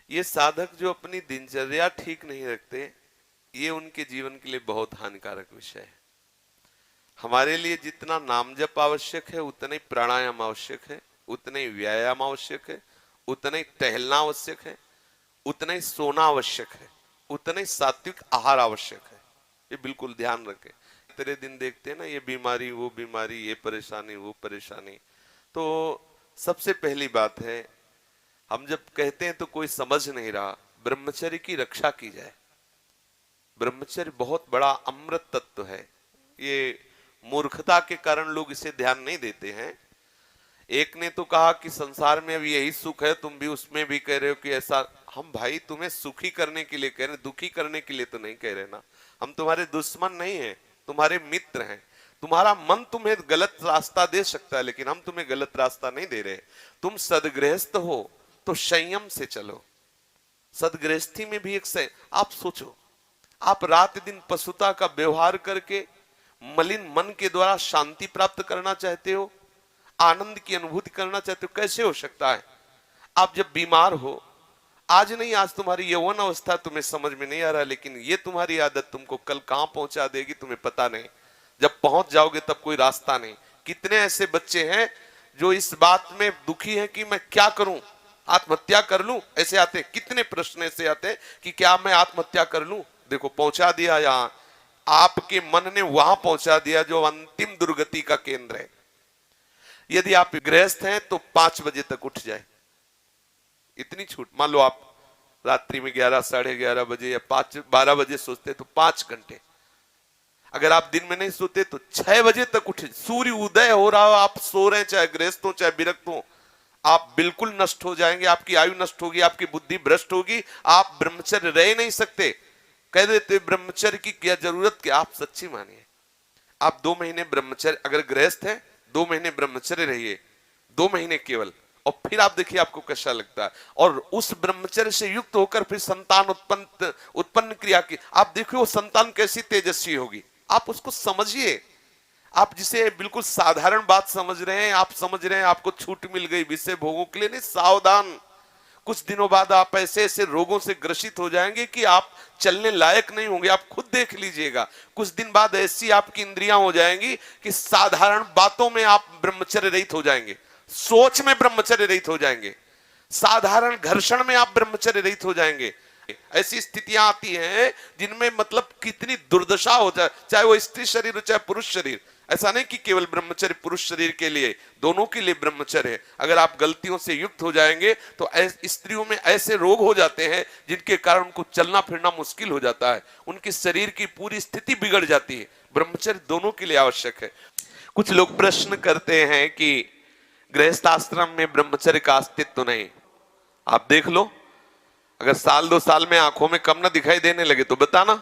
ये साधक जो अपनी दिनचर्या ठीक नहीं रखते, ये उनके जीवन के लिए बहुत हानिकारक विषय है। हमारे लिए जितना नाम जप आवश्यक है, उतना ही प्राणायाम आवश्यक है, उतना ही व्यायाम आवश्यक है, उतना ही टहलना आवश्यक है, उतना ही सोना आवश्यक है, उतना ही सात्विक आहार आवश्यक है। ये बिल्कुल ध्यान रखें। तेरे दिन देखते हैं ना, ये बीमारी वो बीमारी, ये परेशानी वो परेशानी। तो सबसे पहली बात है, हम जब कहते हैं तो कोई समझ नहीं रहा, ब्रह्मचर्य की रक्षा की जाए। ब्रह्मचर्य बहुत बड़ा अमृत तत्व है। ये मूर्खता के कारण लोग इसे ध्यान नहीं देते हैं। एक ने तो कहा कि संसार में अब यही सुख है, तुम भी उसमें भी कह रहे हो कि ऐसा। हम भाई तुम्हें सुखी करने के लिए कह रहे हैं, दुखी करने के लिए तो नहीं कह रहे ना। हम तुम्हारे दुश्मन नहीं हैं, तुम्हारे मित्र हैं। तुम्हारा मन तुम्हें गलत रास्ता दे सकता है, लेकिन हम तुम्हें गलत रास्ता नहीं दे रहे। तुम सदगृहस्थ हो तो संयम से चलो। सदगृहस्थी में भी एक आप सोचो, आप रात दिन पशुता का व्यवहार करके मलिन मन के द्वारा शांति प्राप्त करना चाहते हो, आनंद की अनुभूति करना चाहते हो, कैसे हो सकता है? आप जब बीमार हो, आज नहीं आज तुम्हारी यौवन अवस्था तुम्हें समझ में नहीं आ रहा, लेकिन ये तुम्हारी आदत तुमको कल कहां पहुंचा देगी तुम्हें पता नहीं। जब पहुंच जाओगे तब कोई रास्ता नहीं। कितने ऐसे बच्चे हैं जो इस बात में दुखी हैं कि मैं क्या करूं, आत्महत्या कर लूं? ऐसे आते, कितने प्रश्न ऐसे आते कि क्या मैं आत्महत्या कर लूं? देखो पहुंचा दिया, यहां आपके मन ने वहां पहुंचा दिया जो अंतिम दुर्गति का केंद्र है। यदि आप गृहस्थ हैं तो 5 बजे तक उठ जाए, इतनी छूट। मान लो आप रात्रि में 11, 11:30 बजे या 12 बजे सोते तो 5 घंटे। अगर आप दिन में नहीं सोते तो 6 बजे तक उठे। सूर्य उदय हो रहा हो, आप सो रहे हैं, चाहे गृहस्थ हो चाहे विरक्त हो, आप बिल्कुल नष्ट हो जाएंगे। आपकी आयु नष्ट होगी, आपकी बुद्धि भ्रष्ट होगी, आप ब्रह्मचर्य रह नहीं सकते। कह देते ब्रह्मचर्य की क्या जरूरत, क्या? आप सच्ची मानिए, आप 2 महीने ब्रह्मचर्य, अगर गृहस्थ है 2 महीने ब्रह्मचर्य रहिए, 2 महीने केवल, और फिर आप देखिए आपको कैसा लगता है। और उस ब्रह्मचर्य से युक्त होकर फिर संतान उत्पन्न क्रिया की, आप देखिए वो संतान कैसी तेजस्वी होगी। आप उसको समझिए। आप जिसे बिल्कुल साधारण बात समझ रहे हैं, आप समझ रहे हैं आपको छूट मिल गई विषय भोगों के लिए, नहीं, सावधान। कुछ दिनों बाद आप ऐसे ऐसे रोगों से ग्रसित हो जाएंगे कि आप चलने लायक नहीं होंगे। आप खुद देख लीजिएगा, कुछ दिन बाद ऐसी आपकी इंद्रियां हो जाएंगी कि साधारण बातों में आप ब्रह्मचर्य रहित हो जाएंगे, सोच में ब्रह्मचर्य रहित हो जाएंगे, साधारण घर्षण में आप ब्रह्मचर्य रहित हो जाएंगे। ऐसी स्थितियां आती हैं जिनमें मतलब कितनी दुर्दशा हो जाए, चाहे वो स्त्री शरीर हो चाहे पुरुष शरीर। ऐसा नहीं कि केवल ब्रह्मचर्य पुरुष शरीर के लिए, दोनों के लिए ब्रह्मचर्य है। अगर आप गलतियों से युक्त हो जाएंगे तो स्त्रियों में ऐसे रोग हो जाते हैं जिनके कारण उनको चलना फिरना मुश्किल हो जाता है, उनके शरीर की पूरी स्थिति बिगड़ जाती है। ब्रह्मचर्य दोनों के लिए आवश्यक है। कुछ लोग प्रश्न करते हैं कि गृहस्थ आश्रम में ब्रह्मचर्य का अस्तित्व नहीं। आप देख लो, अगर साल 2 साल में आंखों में कम ना दिखाई देने लगे तो बताना।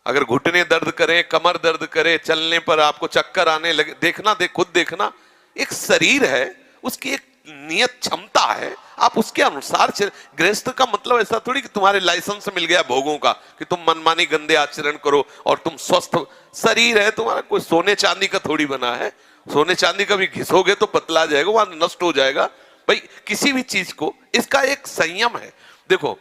अगर घुटने दर्द करें, कमर दर्द करे, चलने पर आपको चक्कर आने लगे, देखना, खुद देखना। एक शरीर है, उसकी एक नियत क्षमता है, आप उसके अनुसार चल। गृहस्थ का मतलब ऐसा थोड़ी कि तुम्हारे लाइसेंस मिल गया भोगों का कि तुम मनमानी गंदे आचरण करो और तुम स्वस्थ। शरीर है तुम्हारा, कोई सोने चांदी का थोड़ी बना है। सोने चांदी का भी घिसोगे तो पतला जाएगा, वहां नष्ट हो जाएगा। भाई किसी भी चीज को इसका एक संयम है। देखो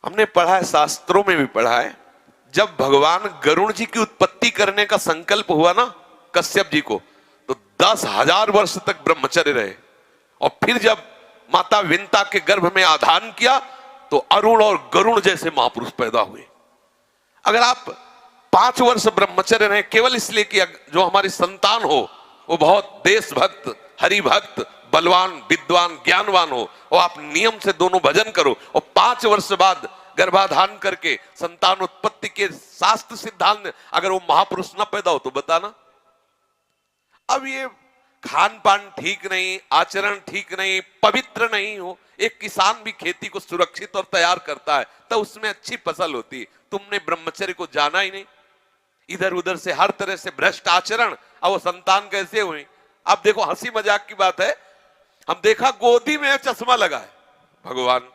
हमने पढ़ा है, शास्त्रों में भी पढ़ा है, जब भगवान गरुण जी की उत्पत्ति करने का संकल्प हुआ ना कश्यप जी को, तो 10,000 वर्ष तक ब्रह्मचर्य रहे। और फिर जब माता विंता के गर्भ में आधान किया तो अरुण और गरुण जैसे महापुरुष पैदा हुए। अगर आप 5 वर्ष ब्रह्मचर्य रहे केवल इसलिए कि जो हमारी संतान हो वो बहुत देशभक्त, हरिभक्त, बलवान, विद्वान, ज्ञानवान हो, और आप नियम से दोनों भजन करो, और 5 वर्ष बाद गर्भाधान करके संतान उत्पत्ति के शास्त्र सिद्धांत अगर वो महापुरुष न पैदा हो तो बताना। अब ये खान पान ठीक नहीं, आचरण ठीक नहीं, पवित्र नहीं हो। एक किसान भी खेती को सुरक्षित और तैयार करता है तो उसमें अच्छी फसल होती है। तुमने ब्रह्मचर्य को जाना ही नहीं, इधर उधर से हर तरह से भ्रष्ट आचरण, अब वो संतान कैसे हुई? अब देखो हंसी मजाक की बात है, हम देखा गोदी में चश्मा लगा है, भगवान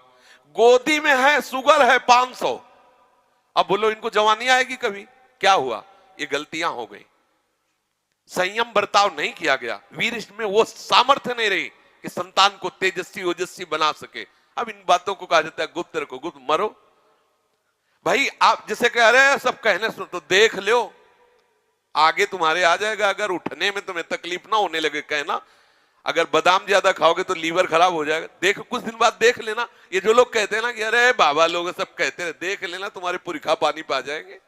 गोदी में है, शुगर है 500। अब बोलो इनको जवानी आएगी कभी? क्या हुआ? ये गलतियां हो गई, संयम बर्ताव नहीं किया गया, वीर में वो सामर्थ्य नहीं रही कि संतान को तेजस्वी ओजस्वी बना सके। अब इन बातों को कहा जाता है गुप्त रखो, गुप्त मरो। भाई आप जैसे कह रहे हैं सब कहने सुन, तो देख लो आगे तुम्हारे आ जाएगा। अगर उठने में तुम्हें तकलीफ ना होने लगे कहना, अगर बादाम ज्यादा खाओगे तो लीवर खराब हो जाएगा। देख कुछ दिन बाद देख लेना, ये जो लोग कहते हैं ना कि अरे बाबा लोग सब कहते हैं, देख लेना तुम्हारे पुरखा पानी पा जाएंगे।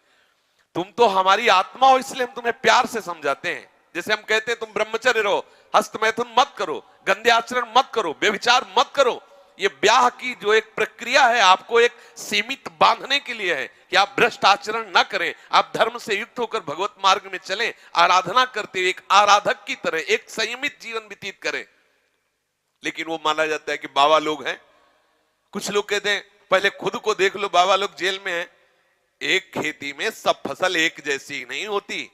तुम तो हमारी आत्मा हो, इसलिए हम तुम्हें प्यार से समझाते हैं। जैसे हम कहते हैं तुम ब्रह्मचर्य रहो, हस्त मैथुन मत करो, गंदे आचरण मत करो, व्यभिचार मत करो। ये ब्याह की जो एक प्रक्रिया है आपको एक सीमित बांधने के लिए है कि आप भ्रष्ट आचरण न करें, आप धर्म से युक्त होकर भगवत मार्ग में चलें, आराधना करते हुए एक आराधक की तरह एक संयमित जीवन व्यतीत करें। लेकिन वो माना जाता है कि बाबा लोग हैं। कुछ लोग कहते हैं पहले खुद को देख लो, बाबा लोग जेल में हैं। एक खेती में सब फसल एक जैसी नहीं होती।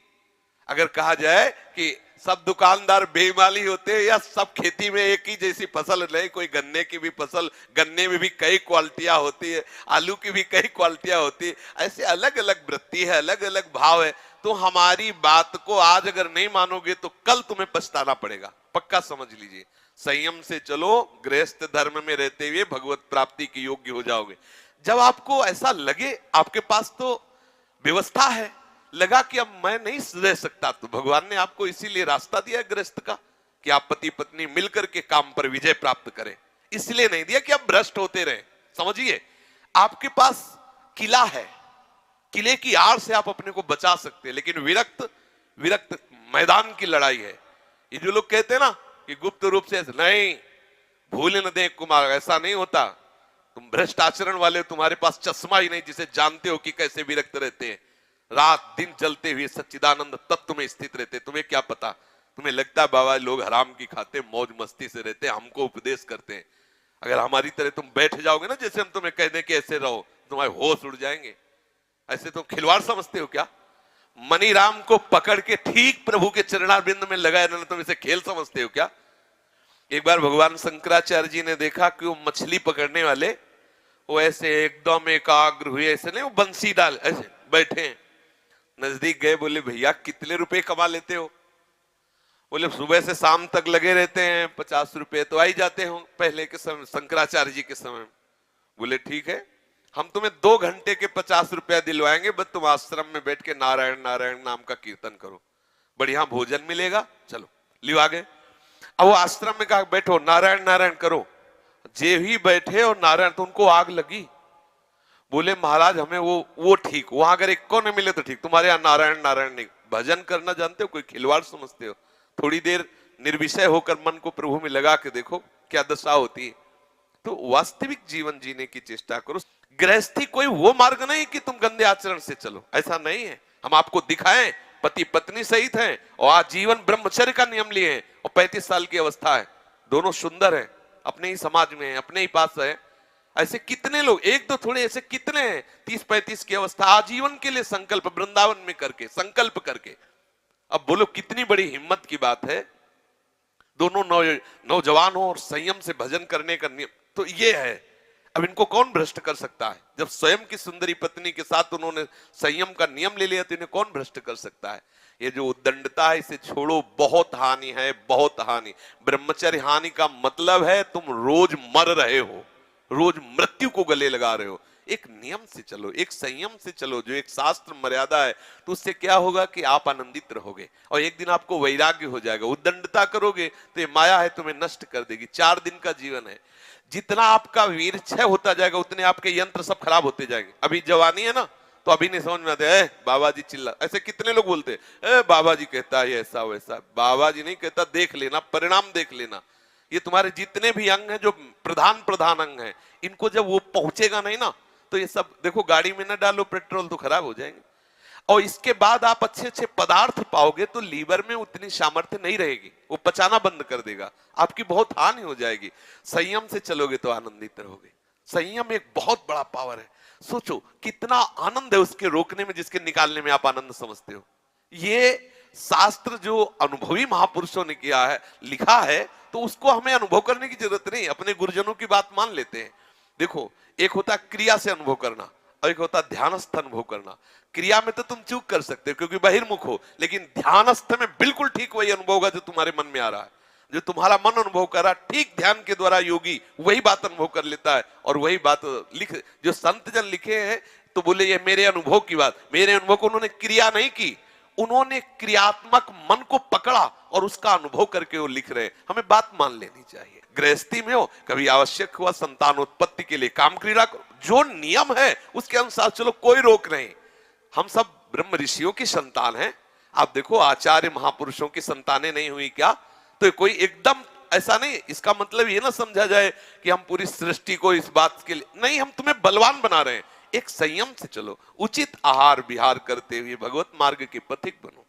अगर कहा जाए कि सब दुकानदार बेईमानी होते हैं या सब खेती में एक ही जैसी फसल नहीं, कोई गन्ने की भी फसल, गन्ने में भी कई क्वालिटियां होती है, आलू की भी कई क्वालिटियां होती है, ऐसे अलग अलग वृत्ति है, अलग अलग भाव है। तो हमारी बात को आज अगर नहीं मानोगे तो कल तुम्हें पछताना पड़ेगा, पक्का समझ लीजिए। संयम से चलो, गृहस्थ धर्म में रहते हुए भगवत प्राप्ति के योग्य हो जाओगे। जब आपको ऐसा लगे आपके पास तो व्यवस्था है, लगा कि अब मैं नहीं रह सकता, तो भगवान ने आपको इसीलिए रास्ता दिया गृहस्थ का कि आप पति पत्नी मिलकर के काम पर विजय प्राप्त करें। इसलिए नहीं दिया कि आप भ्रष्ट होते रहे। समझिए, आपके पास किला है, किले की आड़ से आप अपने को बचा सकते हैं, लेकिन विरक्त विरक्त मैदान की लड़ाई है। ये जो लोग कहते हैं ना कि गुप्त रूप से नहीं, भूल न दें कुमार, ऐसा नहीं होता। तुम भ्रष्ट आचरण वाले, तुम्हारे पास चश्मा ही नहीं जिसे जानते हो कि कैसे विरक्त रहते हैं। रात दिन चलते हुए सच्चिदानंद तत्व में स्थित रहते। तुम्हें क्या पता, तुम्हें लगता है बाबा लोग हराम की खाते मौज मस्ती से रहते, हमको उपदेश करते हैं। अगर हमारी तरह तुम बैठ जाओगे ना, जैसे हम तुम्हें कह दें कि ऐसे रहो, तुम्हारे होश उड़ जाएंगे। ऐसे तुम खिलवाड़ समझते हो क्या? मनीराम को पकड़ के ठीक प्रभु के चरणारविंद में लगाए रहना, तुम इसे खेल समझते हो क्या? एक बार भगवान शंकराचार्य जी ने देखा कि वो मछली पकड़ने वाले वो ऐसे एकदम एकाग्र हुए, ऐसे नहीं, वो बंसी डाल ऐसे बैठे हैं। नजदीक गए, बोले भैया कितने रुपए कमा लेते हो? बोले सुबह से शाम तक लगे रहते हैं, 50 रुपए तो आ ही जाते हो पहले के समय, शंकराचार्य जी के समय। बोले ठीक है, हम तुम्हें 2 घंटे के 50 रुपया दिलवाएंगे, बस तुम आश्रम में बैठ के नारायण नारायण नाम का कीर्तन करो, बढ़िया भोजन मिलेगा, चलो लिवा गए। अब वो आश्रम में कहा बैठो नारायण नारायण करो। जे ही बैठे और नारायण, तो उनको आग लगी। बोले महाराज हमें वो ठीक, वहां अगर एक को न मिले तो ठीक, तुम्हारे यहाँ नारायण नारायण नहीं। भजन करना जानते हो, कोई खिलवाड़ समझते हो? थोड़ी देर निर्विषय होकर मन को प्रभु में लगा के देखो क्या दशा होती है। तो वास्तविक जीवन जीने की चेष्टा करो। गृहस्थी कोई वो मार्ग नहीं कि तुम गंदे आचरण से चलो, ऐसा नहीं है। हम आपको दिखाएं पति पत्नी सहित हैं और आज जीवन ब्रह्मचर्य का नियम लिए हैं और 35 साल की अवस्था है, दोनों सुंदर है, अपने ही समाज में है, अपने ही पास है। ऐसे कितने लोग, एक तो थोड़े ऐसे कितने हैं 30-35 की अवस्था आजीवन के लिए संकल्प वृंदावन में करके, संकल्प करके। अब बोलो कितनी बड़ी हिम्मत की बात है। दोनों नौजवान हो और संयम से भजन करने का नियम तो ये है। अब इनको कौन भ्रष्ट कर सकता है? जब स्वयं की सुंदरी पत्नी के साथ उन्होंने संयम का नियम ले लिया तो इन्हें कौन भ्रष्ट कर सकता है? ये जो उद्दंडता है इसे छोड़ो, बहुत हानि है, बहुत हानि। ब्रह्मचर्य हानि का मतलब है तुम रोज मर रहे हो, रोज मृत्यु को गले लगा रहे हो। एक नियम से चलो, एक संयम से चलो, जो एक शास्त्र मर्यादा है, तो उससे क्या होगा कि आप आनंदित रहोगे और एक दिन आपको वैराग्य हो जाएगा। उद्दंडता करोगे तो ये माया है, तुम्हें नष्ट कर देगी। 4 दिन का जीवन है, जितना आपका वीर क्षय होता जाएगा उतने आपके यंत्र सब खराब होते जाएंगे। अभी जवानी है ना, तो अभी नहीं समझ में आते, बाबा जी चिल्ला, ऐसे कितने लोग बोलते हैं बाबा जी कहता है ऐसा वैसा। बाबा जी नहीं कहता, देख लेना, परिणाम देख लेना। ये तुम्हारे जितने भी अंग हैं, जो प्रधान अंग हैं, इनको जब वो पहुंचेगा नहीं ना, तो ये सब देखो, गाड़ी में ना डालो पेट्रोल तो खराब हो जाएंगे। और इसके बाद आप अच्छे अच्छे पदार्थ पाओगे तो लीवर में उतनी सामर्थ्य नहीं रहेगी, वो पचाना बंद कर देगा, आपकी बहुत हानि हो जाएगी। संयम से चलोगे तो आनंदित रहोगे। संयम एक बहुत बड़ा पावर है। सोचो कितना आनंद है उसके रोकने में, जिसके निकालने में आप आनंद समझते हो। ये शास्त्र जो अनुभवी महापुरुषों ने किया है, लिखा है, तो उसको हमें अनुभव करने की जरूरत नहीं, अपने गुरुजनों की बात मान लेते हैं। देखो, एक होता क्रिया से अनुभव करना और एक होता ध्यानस्थ अनुभव करना। क्रिया में तो तुम चूक कर सकते हो क्योंकि बहिर्मुख हो, लेकिन ध्यानस्थ में बिल्कुल ठीक वही अनुभव होगा जो तुम्हारे मन में आ रहा है। जो तुम्हारा मन अनुभव कर रहा, ठीक ध्यान के द्वारा योगी वही बात अनुभव कर लेता है और वही बात लिख, जो संत जन लिखे हैं तो बोले ये मेरे अनुभव की बात, मेरे अनुभव को उन्होंने क्रिया नहीं की, उन्होंने क्रियात्मक मन को पकड़ा और उसका अनुभव करके वो लिख रहे हैं। हमें बात मान लेनी चाहिए। गृहस्थी में हो, कभी आवश्यक हुआ संतानोत्पत्ति के लिए काम क्रीड़ा करो, जो नियम है उसके अनुसार चलो, कोई रोक नहीं। हम सब ब्रह्म ऋषियों की संतान हैं। आप देखो आचार्य महापुरुषों की संतानें नहीं हुई क्या? तो कोई एकदम ऐसा नहीं, इसका मतलब ये ना समझा जाए कि हम पूरी सृष्टि को इस बात के लिए नहीं, हम तुम्हें बलवान बना रहे हैं। एक संयम से चलो, उचित आहार विहार करते हुए भगवत मार्ग के पथिक बनो।